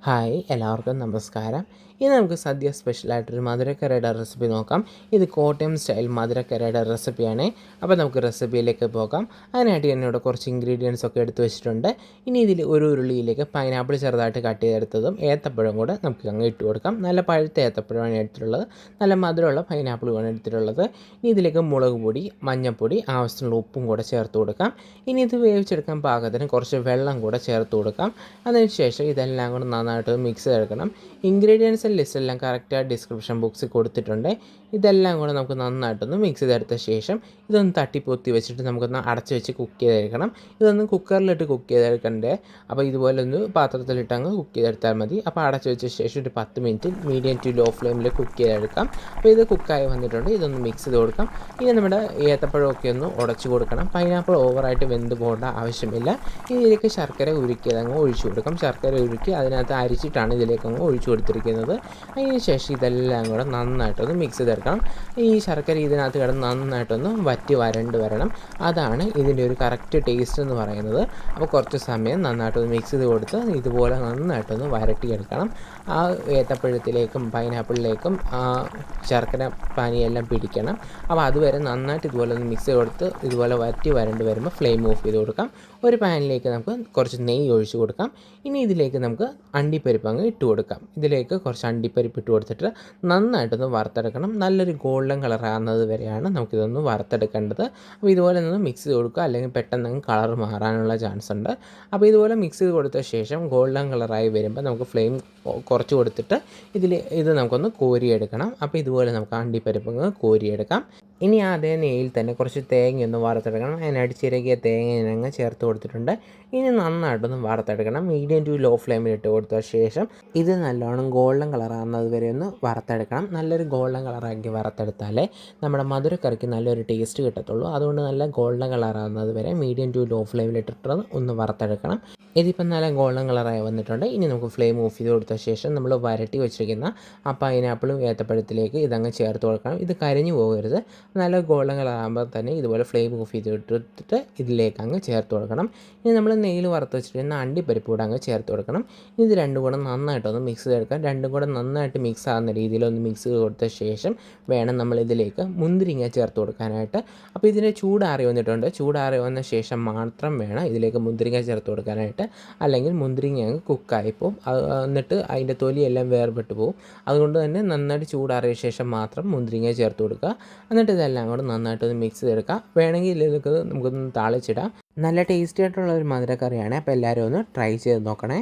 Hi എല്ലാവർക്കും നമസ്കാരം. ഇനി നമുക്ക് സദ്യ സ്പെഷ്യലായിട്ടൊരു മധുരക്കറിയുടെ റെസിപ്പി നോക്കാം. ഇത് കോട്ടയം സ്റ്റൈൽ മധുരക്കറിയുടെ റെസിപ്പിയാണ്. അപ്പോൾ നമുക്ക് റെസിപ്പിയിലേക്ക് പോകാം. അതിനായിട്ട് ഞാനിവിടെ കുറച്ച് ഇൻഗ്രീഡിയൻസ് ഒക്കെ എടുത്ത് വെച്ചിട്ടുണ്ട്. ഇനി ഇതിൽ ഒരു ഉരുളിയിലേക്ക് പൈനാപ്പിൾ ചെറുതായിട്ട് കട്ട് ചെയ്തെടുത്തതും ഏത്തപ്പഴം കൂടെ നമുക്ക് അങ്ങ് ഇട്ട് കൊടുക്കാം. നല്ല പഴുത്ത ഏത്തപ്പഴമാണ് എടുത്തിട്ടുള്ളത്, നല്ല മധുരമുള്ള പൈനാപ്പിളുമാണ് എടുത്തിട്ടുള്ളത്. ഇനി ഇതിലേക്ക് മുളക് പൊടി, മഞ്ഞൾപ്പൊടി, ആവശ്യത്തിനുള്ള ഉപ്പും കൂടെ ചേർത്ത് കൊടുക്കാം. ഇനി ഇത് വേവിച്ചെടുക്കാൻ പാകത്തിന് കുറച്ച് വെള്ളം കൂടെ ചേർത്ത് കൊടുക്കാം. അതിനുശേഷം ഇതെല്ലാം കൂടെ നന്നായിട്ട് മിക്സ് ചെയ്തെടുക്കണം. ഇൻഗ്രീഡിയൻസ് ലിസ്റ്റെല്ലാം കറക്റ്റായിട്ട് ഡിസ്ക്രിപ്ഷൻ ബോക്സിൽ കൊടുത്തിട്ടുണ്ട്. ഇതെല്ലാം കൂടെ നമുക്ക് നന്നായിട്ടൊന്ന് മിക്സ് ചെയ്തെടുത്ത ശേഷം ഇതൊന്ന് തട്ടിപ്പൊത്തി വെച്ചിട്ട് നമുക്കൊന്ന് അടച്ച് വെച്ച് കുക്ക് ചെയ്തെടുക്കണം. ഇതൊന്ന് കുക്കറിലിട്ട് കുക്ക് ചെയ്തെടുക്കണ്ടേ. അപ്പോൾ ഇതുപോലെ ഒന്ന് പാത്രത്തിലിട്ട് അങ്ങ് കുക്ക് ചെയ്തെടുത്താൽ മതി. അപ്പോൾ അടച്ച് വെച്ച ശേഷം ഒരു 10 മിനിറ്റ് മീഡിയം ടു ലോ ഫ്ലെയിമിൽ കുക്ക് ചെയ്തെടുക്കാം. അപ്പോൾ ഇത് കുക്കായി വന്നിട്ടുണ്ട്. ഇതൊന്ന് മിക്സ് ചെയ്ത് കൊടുക്കാം. ഇനി നമ്മുടെ ഏത്തപ്പഴമൊക്കെ ഒന്ന് ഉടച്ച് കൊടുക്കണം. പൈനാപ്പിൾ ഓവറായിട്ട് വെന്ത് പോകേണ്ട ആവശ്യമില്ല. ഇതിലേക്ക് ശർക്കര ഉരുക്കിയത് അങ്ങ് ഒഴിച്ചു കൊടുക്കാം. ശർക്കര ഉരുക്കി അതിനകത്ത് അരിച്ചിട്ടാണ് ഇതിലേക്ക് അങ്ങ് ഒഴിച്ചു കൊടുത്തിരിക്കുന്നത്. അതിന് ശേഷം ഇതെല്ലാം കൂടെ നന്നായിട്ടൊന്ന് മിക്സ് ചെയ്തെടുക്കണം. ഈ ശർക്കര ഇതിനകത്ത് കിടന്ന് നന്നായിട്ടൊന്ന് വറ്റി വരണ്ട് വരണം. അതാണ് ഇതിൻ്റെ ഒരു കറക്റ്റ് ടേസ്റ്റ് എന്ന് പറയുന്നത്. അപ്പോൾ കുറച്ച് സമയം നന്നായിട്ടൊന്ന് മിക്സ് ചെയ്ത് കൊടുത്ത് ഇതുപോലെ നന്നായിട്ടൊന്ന് വരട്ടിയെടുക്കണം. ആ ഏത്തപ്പഴത്തിലേക്കും പൈനാപ്പിളിലേക്കും ശർക്കര പാനിയെല്ലാം പിടിക്കണം. അപ്പോൾ അതുവരെ നന്നായിട്ട് ഇതുപോലെ ഒന്ന് മിക്സ് ചെയ്ത് കൊടുത്ത് ഇതുപോലെ വറ്റി വരണ്ട് വരുമ്പോൾ ഫ്ലെയിം ഓഫ് ചെയ്ത് കൊടുക്കാം. ഒരു പാനിലേക്ക് നമുക്ക് കുറച്ച് നെയ്യ് ഒഴിച്ച് കൊടുക്കാം. ഇനി ഇതിലേക്ക് നമുക്ക് അണ്ടിപ്പരിപ്പ് അങ്ങ് ഇട്ട് കൊടുക്കാം. ഇതിലേക്ക് കുറച്ച് അണ്ടിപ്പരിപ്പ് ഇട്ട് കൊടുത്തിട്ട് നന്നായിട്ടൊന്ന് വറുത്തെടുക്കണം. നല്ലൊരു ഗോൾഡൻ കളർ ആകുന്നത് വരെയാണ് നമുക്കിതൊന്ന് വറുത്തെടുക്കേണ്ടത്. അപ്പോൾ ഇതുപോലെ ഒന്ന് മിക്സ് ചെയ്ത് കൊടുക്കുക, അല്ലെങ്കിൽ പെട്ടെന്ന് കളർ മാറാനുള്ള ചാൻസ് ഉണ്ട്. അപ്പോൾ ഇതുപോലെ മിക്സ് ചെയ്ത് കൊടുത്ത ശേഷം ഗോൾഡൻ കളറായി വരുമ്പോൾ നമുക്ക് ഫ്ലെയിം കുറച്ച് കൊടുത്തിട്ട് ഇത് നമുക്കൊന്ന് കോരിയെടുക്കണം. അപ്പോൾ ഇതുപോലെ നമുക്ക് അണ്ടിപ്പരിപ്പ് അങ്ങ് കോരിയെടുക്കാം. ഇനി അതേ നെയ്യിൽ തന്നെ കുറച്ച് തേങ്ങയൊന്ന് വറുത്തെടുക്കണം. അതിനായിട്ട് ചിരകിയ തേങ്ങ അങ്ങ് ചേർത്ത് കൊടുത്തിട്ടുണ്ട്. ഇനി നന്നായിട്ടൊന്ന് വറുത്തെടുക്കണം. മീഡിയം ടു ലോ ഫ്ലെയിമിൽ ഇട്ട് കൊടുത്ത ശേഷം ഇത് നല്ലോണം ഗോൾഡൻ കളറാകുന്നത് വരെ ഒന്ന് വറുത്തെടുക്കണം. നല്ലൊരു ഗോൾഡൻ കളറാക്കി വറുത്തെടുത്താലേ നമ്മുടെ മധുരക്കറിക്ക് നല്ലൊരു ടേസ്റ്റ് കിട്ടത്തുള്ളൂ. അതുകൊണ്ട് നല്ല ഗോൾഡൻ കളറാകുന്നത് വരെ മീഡിയം ടു ലോ ഫ്ലെയിമിൽ ഇട്ടിട്ട് ഒന്ന് വറുത്തെടുക്കണം. ഇതിപ്പം നല്ല ഗോൾഡൻ കളറായി വന്നിട്ടുണ്ട്. ഇനി നമുക്ക് ഫ്ലെയിം ഓഫ് ചെയ്ത് കൊടുത്ത ശേഷം നമ്മൾ വരട്ടി വെച്ചിരിക്കുന്ന ആ പൈനാപ്പിളും ഏത്തപ്പഴത്തിലേക്ക് ഇതങ്ങ് ചേർത്ത് കൊടുക്കണം. ഇത് കരിഞ്ഞു പോകരുത്. നല്ല ഗോൾഡൻ കളറാകുമ്പോൾ തന്നെ ഇതുപോലെ ഫ്ലെയിം ഓഫ് ചെയ്തിട്ടിട്ട് ഇതിലേക്ക് അങ്ങ് ചേർത്ത് കൊടുക്കണം. ഇനി നമ്മൾ നെയ്യിൽ വറുത്ത് വെച്ചിട്ട് അണ്ടിപ്പരിപ്പ് കൂടെ അങ്ങ് ചേർത്ത് കൊടുക്കണം. ഇത് രണ്ടും കൂടെ നന്നായിട്ടൊന്ന് മിക്സ് ചെയ്തെടുക്കാം. രണ്ടും കൂടെ നന്നായിട്ട് മിക്സ് ആകുന്ന രീതിയിലൊന്ന് മിക്സ് ചെയ്ത് കൊടുത്ത ശേഷം വേണം നമ്മളിതിലേക്ക് മുന്തിരിങ്ങ ചേർത്ത് കൊടുക്കാനായിട്ട്. അപ്പോൾ ഇതിൻ്റെ ചൂടാറി വന്നിട്ടുണ്ട്. ചൂടാറി വന്ന ശേഷം മാത്രം വേണം ഇതിലേക്ക് മുന്തിരിങ്ങ ചേർത്ത് കൊടുക്കാനായിട്ട്. അല്ലെങ്കിൽ മുന്തിരിങ്ങ അങ്ങ് കുക്കായിപ്പോവും. എന്നിട്ട് അതിൻ്റെ തൊലിയെല്ലാം വേർപെട്ട് പോകും. അതുകൊണ്ട് തന്നെ നന്നായിട്ട് ചൂടാറിയ ശേഷം മാത്രം മുന്തിരിങ്ങ ചേർത്ത് കൊടുക്കുക. എന്നിട്ട് ഇതെല്ലാം കൂടെ നന്നായിട്ടൊന്ന് മിക്സ് ചെയ്തെടുക്കുക. വേണമെങ്കിൽ ഇതിലേക്ക് നമുക്കൊന്ന് താളിച്ചിടാം. നല്ല ടേസ്റ്റി ആയിട്ടുള്ള ഒരു മധുരക്കറിയാണ്. അപ്പോൾ എല്ലാവരും ഒന്ന് ട്രൈ ചെയ്ത് നോക്കണേ.